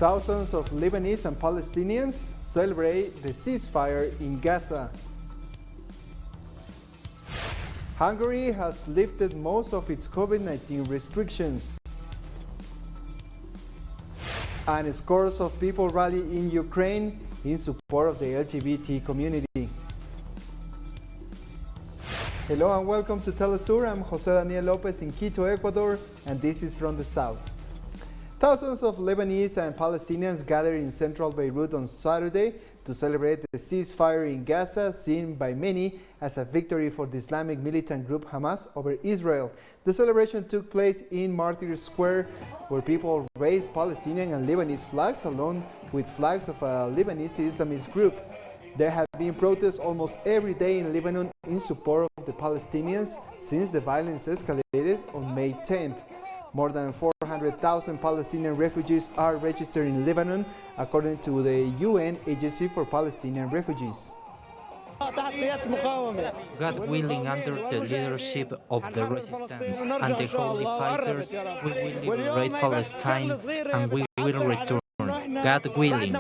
Thousands of Lebanese and Palestinians celebrate the ceasefire in Gaza. Hungary has lifted most of its COVID-19 restrictions. And scores of people rally in Ukraine in support of the LGBT community. Hello and welcome to teleSUR. I'm Jose Daniel Lopez in Quito, Ecuador, and this is from the south. Thousands of Lebanese and Palestinians gathered in central Beirut on Saturday to celebrate the ceasefire in Gaza, seen by many as a victory for the Islamic militant group Hamas over Israel. The celebration took place in Martyrs Square, where people raised Palestinian and Lebanese flags along with flags of a Lebanese Islamist group. There have been protests almost every day in Lebanon in support of the Palestinians since the violence escalated on May 10th. More than 400,000 Palestinian refugees are registered in Lebanon, according to the UN Agency for Palestinian Refugees. God willing, under the leadership of the resistance and the holy fighters, we will liberate Palestine and we will return. God willing,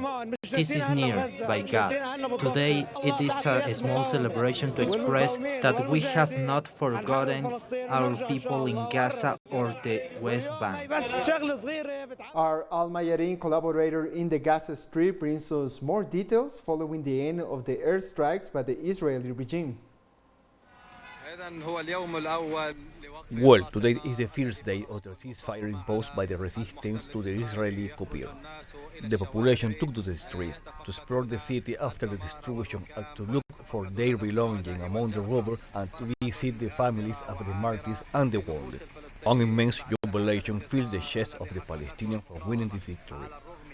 this is near by God. Today it is a small celebration to express that we have not forgotten our people in Gaza or the West Bank. Our Al Mayarin collaborator in the Gaza Strip brings us more details following the end of the airstrikes by the Israeli regime. Well, today is the first day of the ceasefire imposed by the resistance to the Israeli occupation. The population took to the street to explore the city after the destruction and to look for their belongings among the rubble and to visit the families of the martyrs and the wounded. An immense jubilation fills the chests of the Palestinians for winning the victory,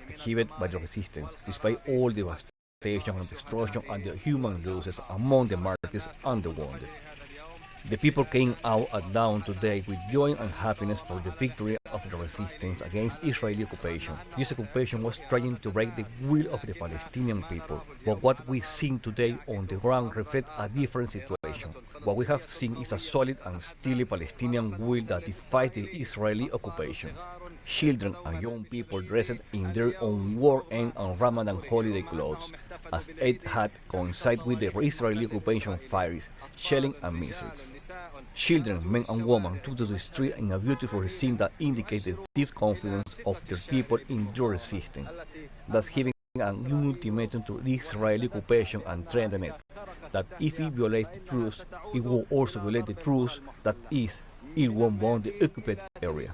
achieved by the resistance, despite all the devastation and destruction and the human losses among the martyrs and the wounded. The people came out at dawn today with joy and happiness for the victory of the resistance against Israeli occupation. This occupation was trying to break the will of the Palestinian people, but what we see today on the ground reflects a different situation. What we have seen is a solid and steely Palestinian will that defies the Israeli occupation. Children and young people dressed in their own war-end and Ramadan holiday clothes, as it had coincided with the Israeli occupation fires, shelling and missiles. Children, men and women took to the street in a beautiful scene that indicated deep confidence of their people in their resistance, thus giving an ultimatum to the Israeli occupation and threatening it, that if it violates the truce, it will also violate the truce, that is, it won't bomb the occupied area.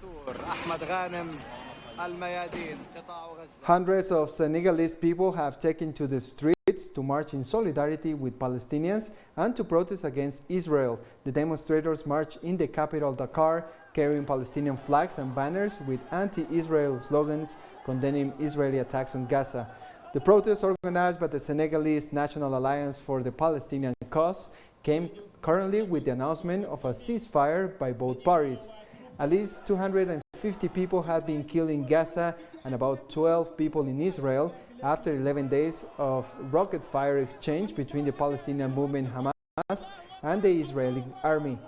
Hundreds of Senegalese people have taken to the streets to march in solidarity with Palestinians and to protest against Israel. The demonstrators marched in the capital Dakar, carrying Palestinian flags and banners with anti-Israel slogans condemning Israeli attacks on Gaza. The protests, organized by the Senegalese National Alliance for the Palestinian Cause, came currently with the announcement of a ceasefire by both parties. At least 250 people have been killed in Gaza and about 12 people in Israel after 11 days of rocket fire exchange between the Palestinian movement Hamas and the Israeli army.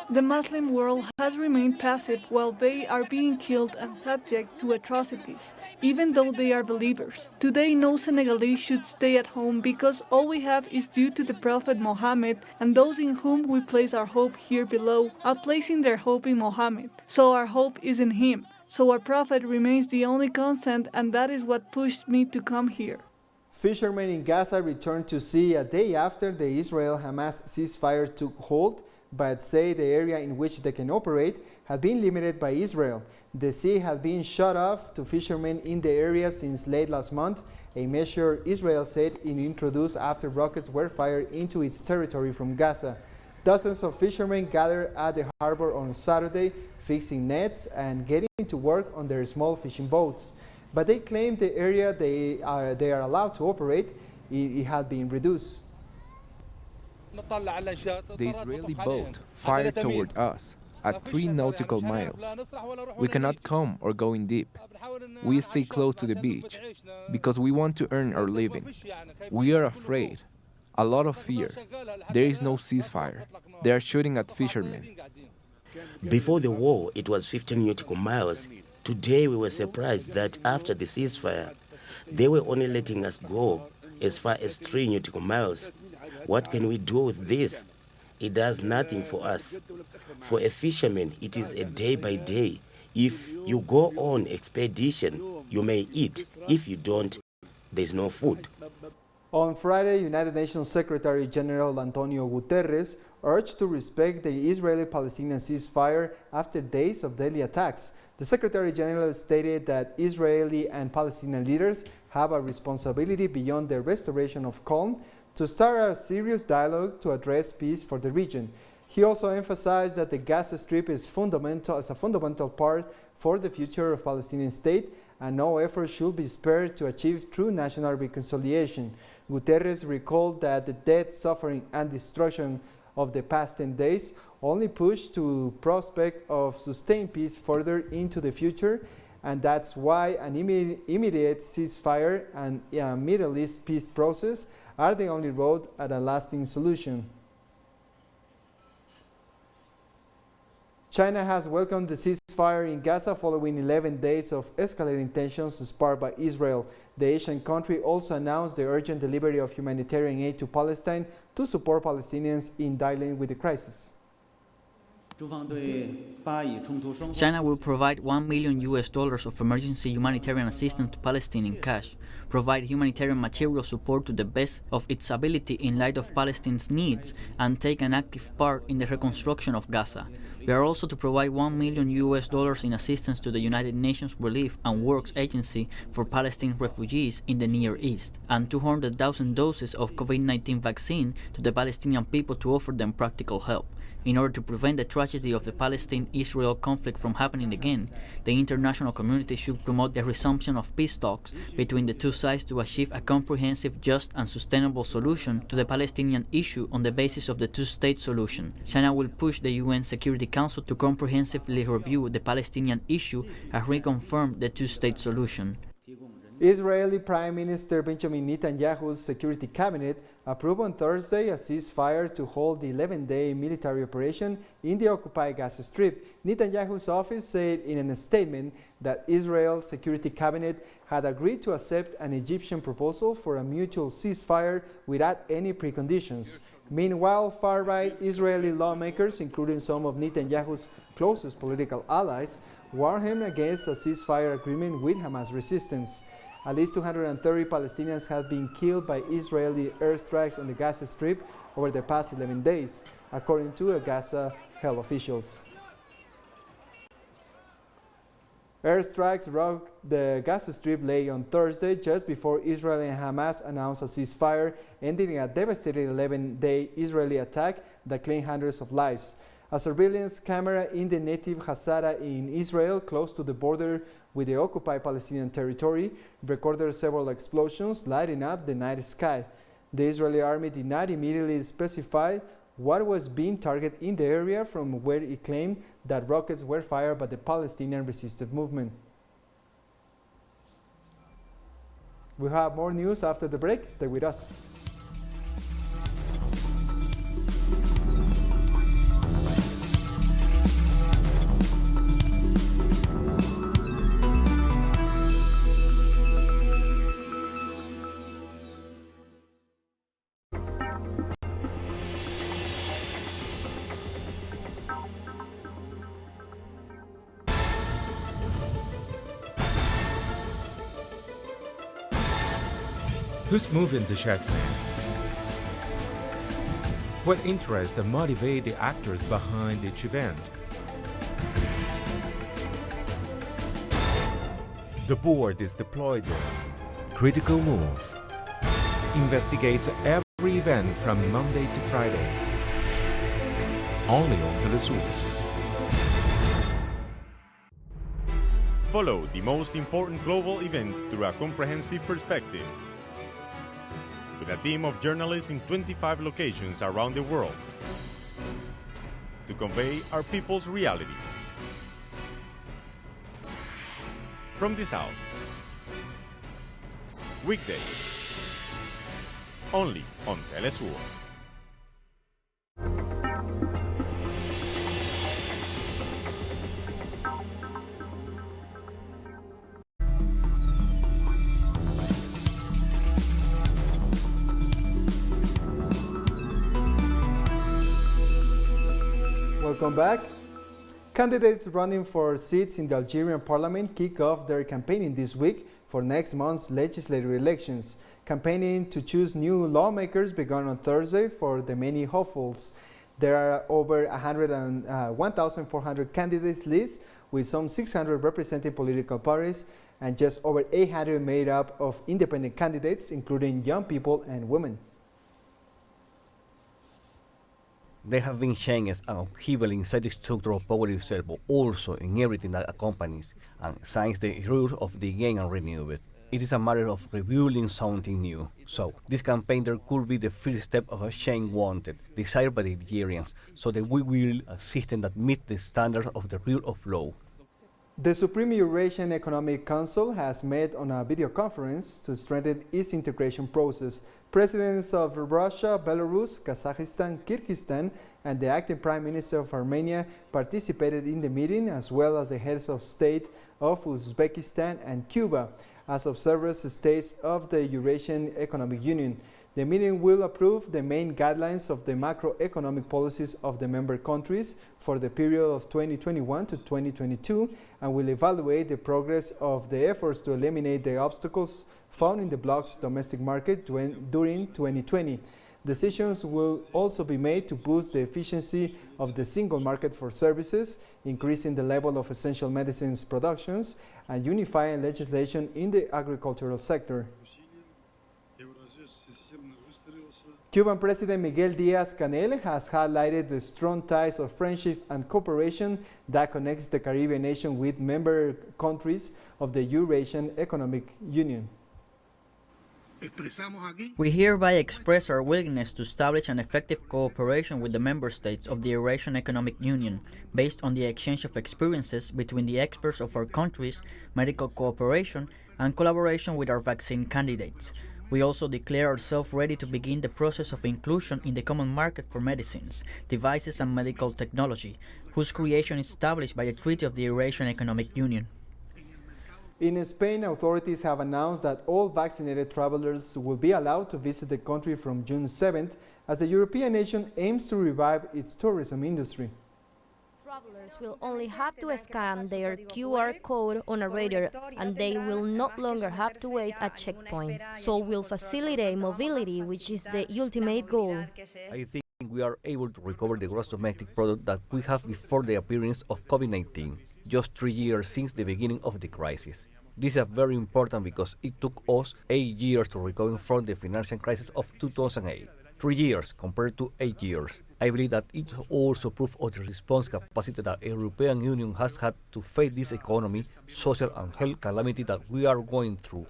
The Muslim world has remained passive while they are being killed and subject to atrocities, even though they are believers. Today, no Senegalese should stay at home because all we have is due to the Prophet Muhammad, and those in whom we place our hope here below are placing their hope in Muhammad. So our hope is in him. So our Prophet remains the only constant, and that is what pushed me to come here. Fishermen in Gaza returned to sea a day after the Israel-Hamas ceasefire took hold, but say the area in which they can operate had been limited by Israel. The sea had been shut off to fishermen in the area since late last month, a measure Israel said it introduced after rockets were fired into its territory from Gaza. Dozens of fishermen gathered at the harbor on Saturday, fixing nets and getting to work on their small fishing boats. But they claim the area they are allowed to operate, it had been reduced. The Israeli boat fired toward us at 3 nautical miles. We cannot come or go in deep. We stay close to the beach because we want to earn our living. We are afraid, a lot of fear. There is no ceasefire. They are shooting at fishermen. Before the war, it was 15 nautical miles. Today we were surprised that after the ceasefire, they were only letting us go as far as 3 nautical miles. What can we do with this? It does nothing for us. For a fisherman, it is a day by day. If you go on expedition, you may eat. If you don't, there's no food. On Friday, United Nations Secretary General Antonio Guterres urged to respect the Israeli-Palestinian ceasefire after days of daily attacks. The Secretary General stated that Israeli and Palestinian leaders have a responsibility beyond the restoration of calm to start a serious dialogue to address peace for the region. He also emphasized that the Gaza Strip is a fundamental part for the future of Palestinian state, and no effort should be spared to achieve true national reconciliation. Guterres recalled that the death, suffering, and destruction of the past 10 days only pushed to prospect of sustained peace further into the future, and that's why an immediate ceasefire and a Middle East peace process are the only road at a lasting solution. China has welcomed the ceasefire in Gaza following 11 days of escalating tensions sparked by Israel. The Asian country also announced the urgent delivery of humanitarian aid to Palestine to support Palestinians in dealing with the crisis. China will provide $1 million of emergency humanitarian assistance to Palestine in cash, provide humanitarian material support to the best of its ability in light of Palestine's needs, and take an active part in the reconstruction of Gaza. We are also to provide $1 million in assistance to the United Nations Relief and Works Agency for Palestine refugees in the Near East, and 200,000 doses of COVID-19 vaccine to the Palestinian people to offer them practical help. In order to prevent the tragedy of the Palestine-Israel conflict from happening again, the international community should promote the resumption of peace talks between the two sides to achieve a comprehensive, just, and sustainable solution to the Palestinian issue on the basis of the two-state solution. China will push the UN Security Council to comprehensively review the Palestinian issue and reconfirm the two-state solution. Israeli Prime Minister Benjamin Netanyahu's security cabinet approved on Thursday a ceasefire to hold the 11-day military operation in the occupied Gaza Strip. Netanyahu's office said in a statement that Israel's security cabinet had agreed to accept an Egyptian proposal for a mutual ceasefire without any preconditions. Meanwhile, far-right Israeli lawmakers, including some of Netanyahu's closest political allies, warned him against a ceasefire agreement with Hamas resistance. At least 230 Palestinians have been killed by Israeli airstrikes on the Gaza Strip over the past 11 days, according to Gaza health officials. Airstrikes rocked the Gaza Strip late on Thursday, just before Israel and Hamas announced a ceasefire, ending a devastating 11-day Israeli attack that claimed hundreds of lives. A surveillance camera in the native Hazara in Israel, close to the border with the occupied Palestinian territory, recorded several explosions lighting up the night sky. The Israeli army did not immediately specify what was being targeted in the area, from where it claimed that rockets were fired by the Palestinian resistance movement. We have more news after the break. Stay with us. Who's moving the chess man? What interests and motivate the actors behind each event? The board is deployed there. Critical Move investigates every event from Monday to Friday. Only on teleSUR. Follow the most important global events through a comprehensive perspective. With a team of journalists in 25 locations around the world to convey our people's reality. From the South. Weekdays. Only on teleSUR. Welcome back. Candidates running for seats in the Algerian parliament kick off their campaigning this week for next month's legislative elections. Campaigning to choose new lawmakers began on Thursday for the many hopefuls. There are over 1,400 candidates lists, with some 600 representing political parties and just over 800 made up of independent candidates, including young people and women. There have been changes and upheaval inside the structure of power itself, but also in everything that accompanies and signs the root of the game and renew it. It is a matter of revealing something new. So, this campaign there could be the first step of a change wanted, desired by the Algerians, so that we will a system that meets the standards of the rule of law. The Supreme Eurasian Economic Council has met on a video conference to strengthen its integration process. Presidents of Russia, Belarus, Kazakhstan, Kyrgyzstan, and the acting Prime Minister of Armenia participated in the meeting, as well as the heads of state of Uzbekistan and Cuba, as observers states of the Eurasian Economic Union. The meeting will approve the main guidelines of the macroeconomic policies of the member countries for the period of 2021 to 2022 and will evaluate the progress of the efforts to eliminate the obstacles found in the bloc's domestic market during 2020. Decisions will also be made to boost the efficiency of the single market for services, increasing the level of essential medicines productions, and unifying legislation in the agricultural sector. Cuban President Miguel Díaz-Canel has highlighted the strong ties of friendship and cooperation that connects the Caribbean nation with member countries of the Eurasian Economic Union. We hereby express our willingness to establish an effective cooperation with the member states of the Eurasian Economic Union, based on the exchange of experiences between the experts of our countries, medical cooperation, and collaboration with our vaccine candidates. We also declare ourselves ready to begin the process of inclusion in the common market for medicines, devices, and medical technology, whose creation is established by a treaty of the Eurasian Economic Union. In Spain, authorities have announced that all vaccinated travelers will be allowed to visit the country from June 7th, as the European nation aims to revive its tourism industry. Travelers will only have to scan their QR code on a radar, and they will no longer have to wait at checkpoints. So we'll facilitate mobility, which is the ultimate goal. I think we are able to recover the gross domestic product that we have before the appearance of COVID-19, just 3 years since the beginning of the crisis. This is very important because it took us 8 years to recover from the financial crisis of 2008. 3 years compared to 8 years. I believe that it's also proof of the response capacity that the European Union has had to face this economy, social and health calamity that we are going through.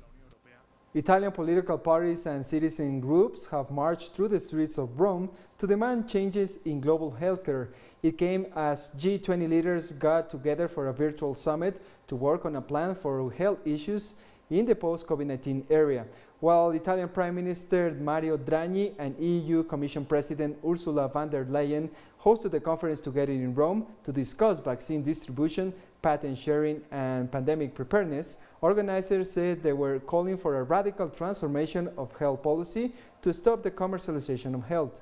Italian political parties and citizen groups have marched through the streets of Rome to demand changes in global healthcare. It came as G20 leaders got together for a virtual summit to work on a plan for health issues in the post-COVID-19 area, while Italian Prime Minister Mario Draghi and EU Commission President Ursula von der Leyen hosted a conference together in Rome to discuss vaccine distribution, patent sharing, and pandemic preparedness. Organizers said they were calling for a radical transformation of health policy to stop the commercialization of health.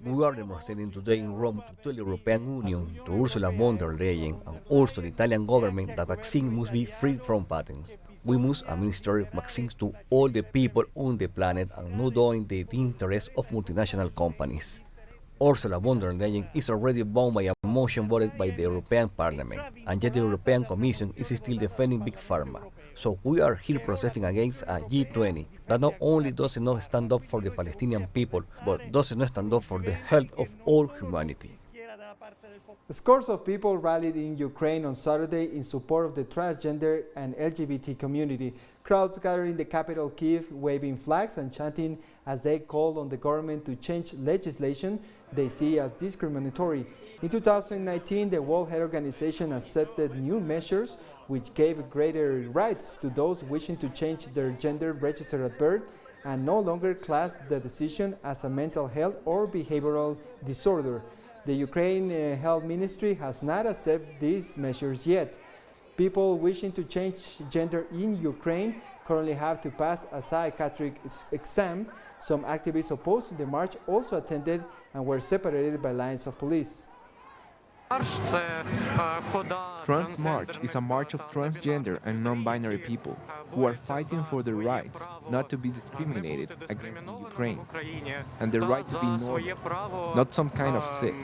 We are demonstrating today in Rome to tell the European Union, to Ursula von der Leyen, and also the Italian government that vaccine must be free from patents. We must administer vaccines to all the people on the planet and not only the interests of multinational companies. Ursula von der Leyen is already bound by a motion voted by the European Parliament, and yet the European Commission is still defending Big Pharma. So we are here protesting against a G20 that not only does not stand up for the Palestinian people, but does not stand up for the health of all humanity. Scores of people rallied in Ukraine on Saturday in support of the transgender and LGBT community. Crowds gathered in the capital Kyiv, waving flags and chanting as they called on the government to change legislation they see as discriminatory. In 2019, the World Health Organization accepted new measures which gave greater rights to those wishing to change their gender registered at birth and no longer class the decision as a mental health or behavioral disorder. The Ukraine Health Ministry has not accepted these measures yet. People wishing to change gender in Ukraine currently have to pass a psychiatric exam. Some activists opposed to the march also attended and were separated by lines of police. Trans March is a march of transgender and non-binary people who are fighting for their rights not to be discriminated against in Ukraine and their right to be normal, not some kind of sick.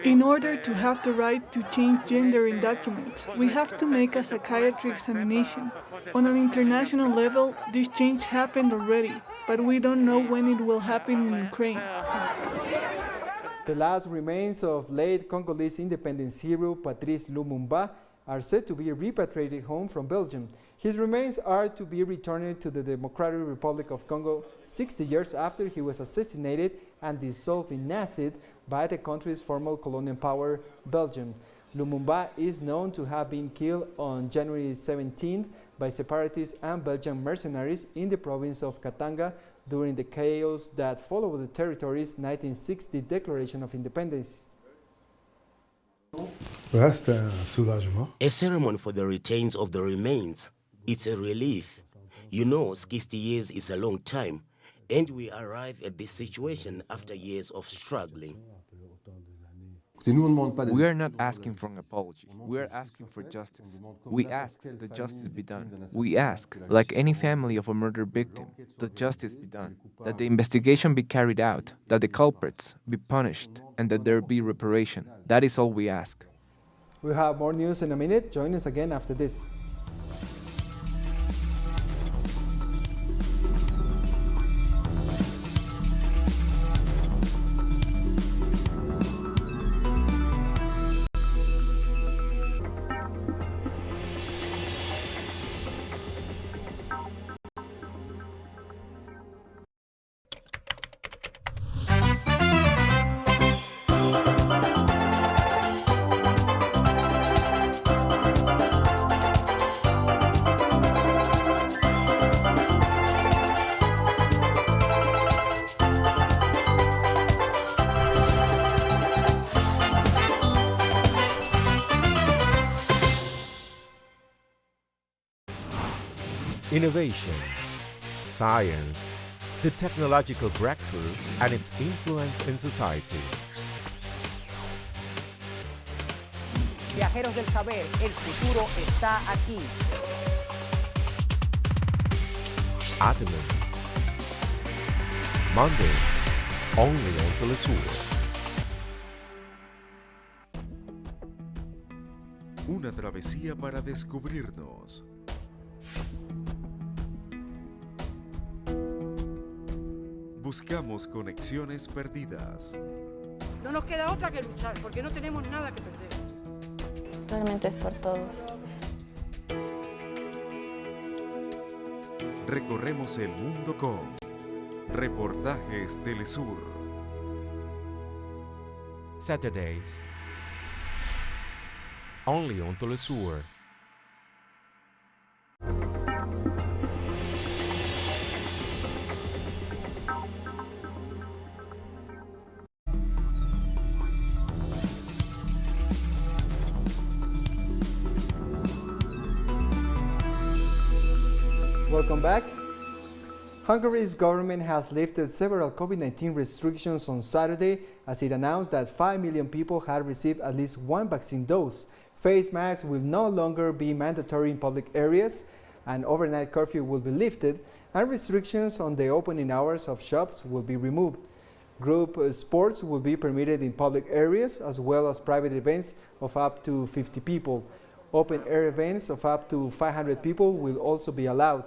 In order to have the right to change gender in documents, we have to make a psychiatric examination. On an international level, this change happened already, but we don't know when it will happen in Ukraine. The last remains of late Congolese independence hero Patrice Lumumba are said to be repatriated home from Belgium. His remains are to be returned to the Democratic Republic of Congo 60 years after he was assassinated and dissolved in acid by the country's former colonial power, Belgium. Lumumba is known to have been killed on January 17th by separatists and Belgian mercenaries in the province of Katanga during the chaos that followed the territory's 1960 Declaration of Independence. A ceremony for the retains of the remains. It's a relief. You know, 60 years is a long time, and we arrive at this situation after years of struggling. We are not asking for an apology. We are asking for justice. We ask that justice be done. We ask, like any family of a murder victim, that justice be done, that the investigation be carried out, that the culprits be punished, and that there be reparation. That is all we ask. We'll have more news in a minute. Join us again after this. Innovation, science, the technological breakthrough, and its influence in society. Viajeros del saber, el futuro está aquí. Atomy. Monday, only on teleSUR. Una travesía para descubrirnos. Buscamos conexiones perdidas. No nos queda otra que luchar, porque no tenemos nada que perder. Realmente es por todos. Recorremos el mundo con Reportajes teleSUR. Saturdays, only on teleSUR. Welcome back. Hungary's government has lifted several COVID-19 restrictions on Saturday as it announced that 5 million people had received at least one vaccine dose. Face masks will no longer be mandatory in public areas, an overnight curfew will be lifted, and restrictions on the opening hours of shops will be removed. Group sports will be permitted in public areas as well as private events of up to 50 people. Open-air events of up to 500 people will also be allowed.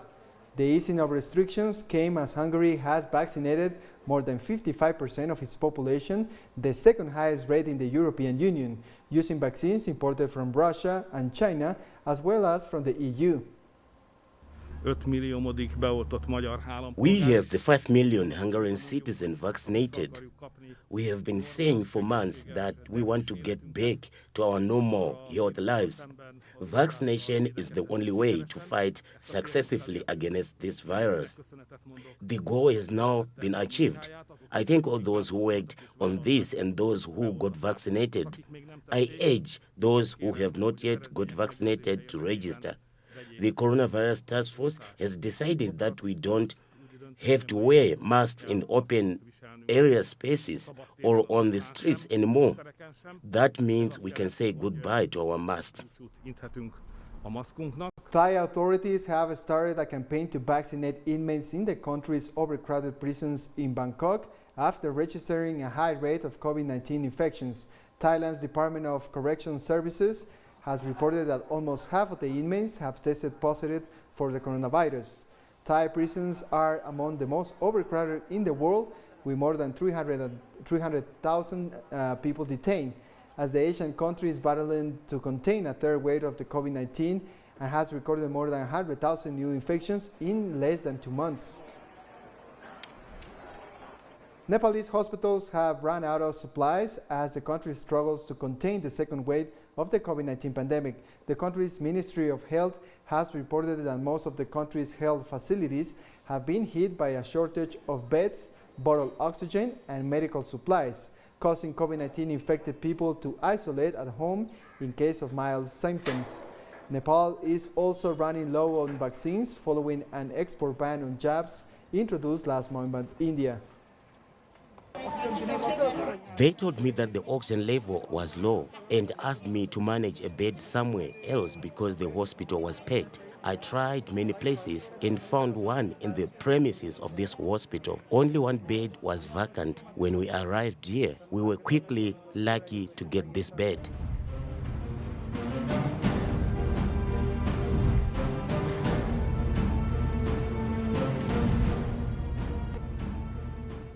The easing of restrictions came as Hungary has vaccinated more than 55% of its population, the second highest rate in the European Union, using vaccines imported from Russia and China, as well as from the EU. We have the 5 million Hungarian citizens vaccinated. We have been saying for months that we want to get back to our normal health lives. Vaccination is the only way to fight successfully against this virus. The goal has now been achieved. I thank all those who worked on this and those who got vaccinated. I urge those who have not yet got vaccinated to register. The Coronavirus Task Force has decided that we don't have to wear masks in open area spaces or on the streets anymore. That means we can say goodbye to our masks. Thai authorities have started a campaign to vaccinate inmates in the country's overcrowded prisons in Bangkok after registering a high rate of COVID-19 infections. Thailand's Department of Correctional Services has reported that almost half of the inmates have tested positive for the coronavirus. Thai prisons are among the most overcrowded in the world, with more than 300,000 people detained, as the Asian country is battling to contain a third wave of the COVID-19 and has recorded more than 100,000 new infections in less than 2 months. Nepalese hospitals have run out of supplies as the country struggles to contain the second wave of the COVID-19 pandemic. The country's Ministry of Health has reported that most of the country's health facilities have been hit by a shortage of beds, bottled oxygen, and medical supplies, causing COVID-19 infected people to isolate at home in case of mild symptoms. Nepal is also running low on vaccines following an export ban on jabs introduced last month by India. They told me that the oxygen level was low and asked me to manage a bed somewhere else because the hospital was packed. I tried many places and found one in the premises of this hospital. Only one bed was vacant. When we arrived here, we were quickly lucky to get this bed.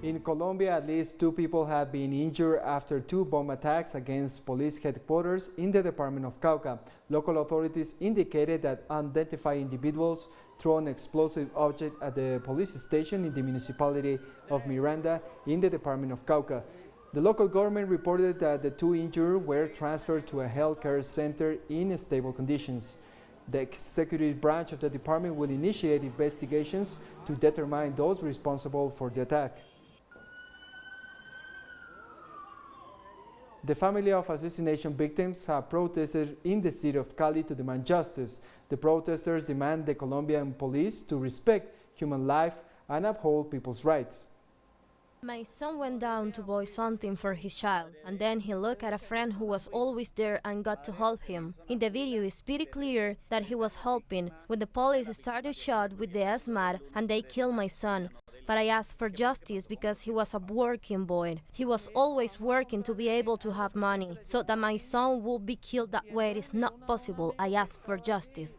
In Colombia, at least 2 people have been injured after 2 bomb attacks against police headquarters in the department of Cauca. Local authorities indicated that unidentified individuals threw an explosive object at the police station in the municipality of Miranda in the department of Cauca. The local government reported that the 2 injured were transferred to a healthcare center in stable conditions. The executive branch of the department will initiate investigations to determine those responsible for the attack. The family of assassination victims have protested in the city of Cali to demand justice. The protesters demand the Colombian police to respect human life and uphold people's rights. My son went down to buy something for his child, and then he looked at a friend who was always there and got to help him. In the video, it's pretty clear that he was helping when the police started shot with the SMAT and they killed my son. But I asked for justice because he was a working boy. He was always working to be able to have money, so that my son would be killed that way is not possible. I asked for justice.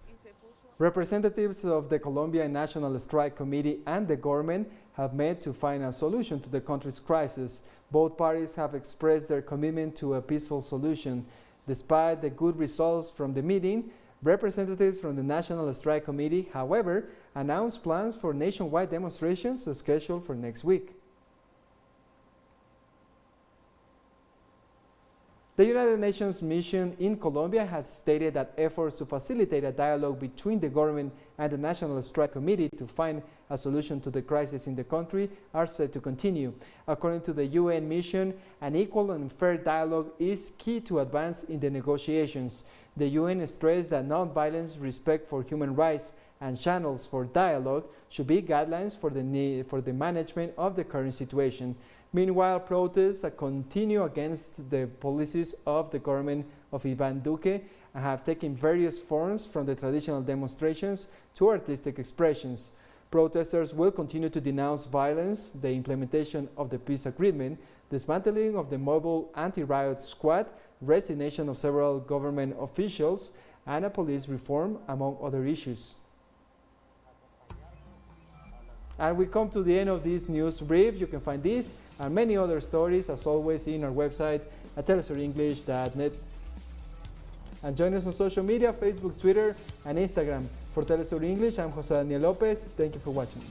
Representatives of the Colombian National Strike Committee and the government have met to find a solution to the country's crisis. Both parties have expressed their commitment to a peaceful solution. Despite the good results from the meeting, representatives from the National Strike Committee, however, announced plans for nationwide demonstrations scheduled for next week. The United Nations mission in Colombia has stated that efforts to facilitate a dialogue between the government and the National Strike Committee to find a solution to the crisis in the country are set to continue. According to the UN mission, an equal and fair dialogue is key to advance in the negotiations. The UN stressed that non-violence, respect for human rights, and channels for dialogue should be guidelines for the management of the current situation. Meanwhile, protests continue against the policies of the government of Iván Duque and have taken various forms from the traditional demonstrations to artistic expressions. Protesters will continue to denounce violence, the implementation of the peace agreement, dismantling of the mobile anti-riot squad, resignation of several government officials, and a police reform, among other issues. And we come to the end of this news brief. You can find this and many other stories, as always, in our website at telesurenglish.net. And join us on social media, Facebook, Twitter, and Instagram. For For TeleSUR English, I'm Jose Daniel Lopez. Thank you for watching.